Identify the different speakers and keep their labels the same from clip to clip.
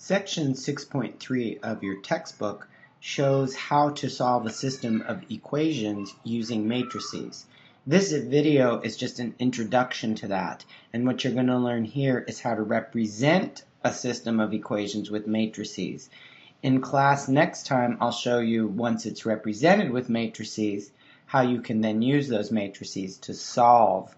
Speaker 1: Section 6.3 of your textbook shows how to solve a system of equations using matrices. This video is just an introduction to that, and what you're going to learn here is how to represent a system of equations with matrices. In class next time, I'll show you, once it's represented with matrices, how you can then use those matrices to solve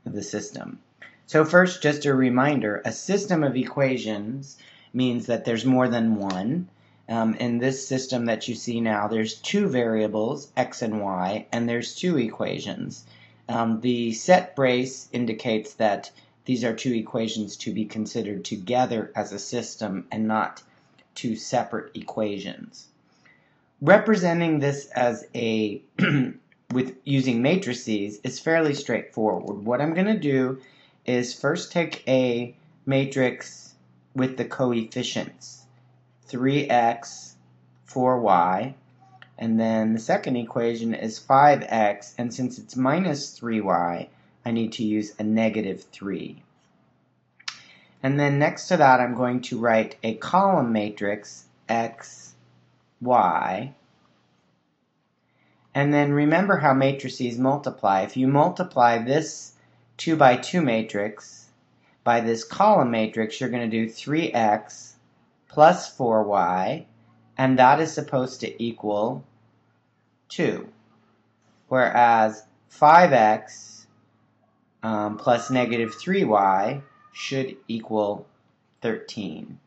Speaker 1: the system. So first, just a reminder, a system of equations means that there's more than one. In this system that you see now, there's two variables, x and y, and there's two equations. The set brace indicates that these are two equations to be considered together as a system and not two separate equations. Representing this as a with using matrices is fairly straightforward. What I'm going to do is first take a matrix with the coefficients 3x, 4y, and then the second equation is 5x, and since it's minus 3y, I need to use a negative 3. And then next to that, I'm going to write a column matrix x, y, and then remember how matrices multiply. If you multiply this 2 by 2 matrix by this column matrix, you're going to do 3x plus 4y, and that is supposed to equal 2. Whereas 5x plus negative 3y should equal 13.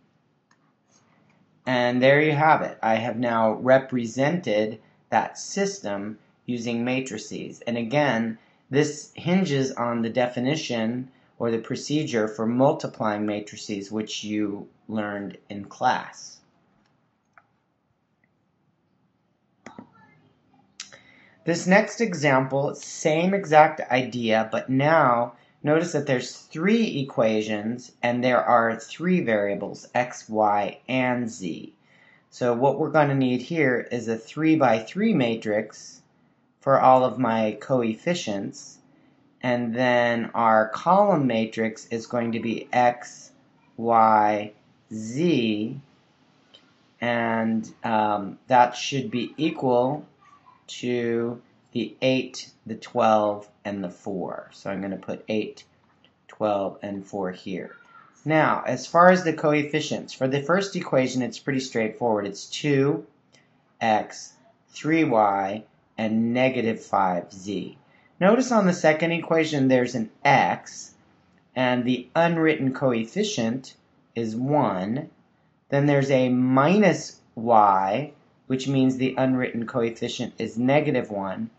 Speaker 1: And there you have it. I have now represented that system using matrices. And again, this hinges on the definition or the procedure for multiplying matrices, which you learned in class. This next example, same exact idea, but now notice that there's three equations and there are three variables, x, y, and z. So what we're going to need here is a 3 by 3 matrix for all of my coefficients. And then our column matrix is going to be x, y, z, and that should be equal to the 8, the 12, and the 4. So I'm going to put 8, 12, and 4 here. Now, as far as the coefficients, for the first equation, it's pretty straightforward. It's 2x, 3y, and negative 5z. Notice on the second equation there's an x, and the unwritten coefficient is 1. Then there's a minus y, which means the unwritten coefficient is negative 1.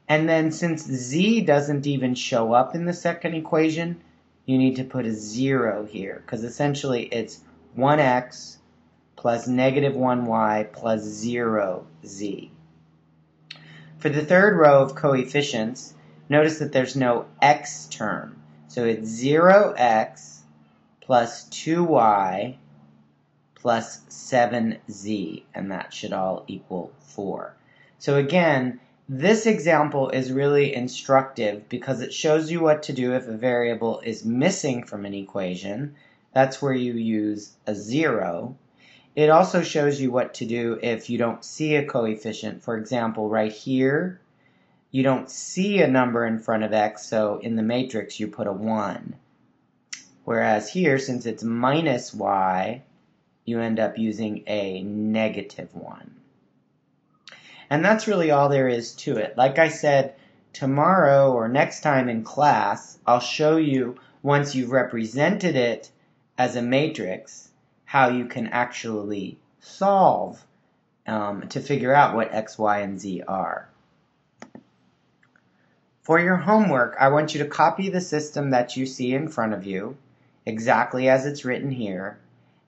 Speaker 1: And then since z doesn't even show up in the second equation, you need to put a 0 here, because essentially it's 1x plus negative 1y plus 0z. For the third row of coefficients, notice that there's no x term. So it's 0x plus 2y plus 7z, and that should all equal 4. So again, this example is really instructive because it shows you what to do if a variable is missing from an equation. That's where you use a 0. It also shows you what to do if you don't see a coefficient. For example, right here, you don't see a number in front of x, so in the matrix you put a 1. Whereas here, since it's minus y, you end up using a negative 1. And that's really all there is to it. Like I said, tomorrow or next time in class, I'll show you, once you've represented it as a matrix, how you can actually solve to figure out what x, y, and z are. For your homework, I want you to copy the system that you see in front of you, exactly as it's written here,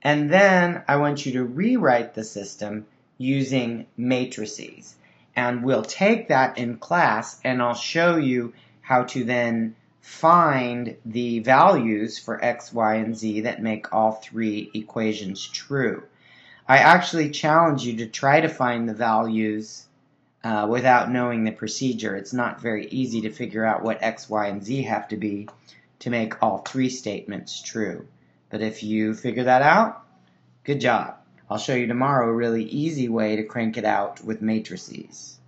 Speaker 1: and then I want you to rewrite the system using matrices. And we'll take that in class, and I'll show you how to then find the values for x, y, and z that make all three equations true. I actually challenge you to try to find the values without knowing the procedure. It's not very easy to figure out what x, y, and z have to be to make all three statements true. But if you figure that out, Good job. I'll show you tomorrow a really easy way to crank it out with matrices.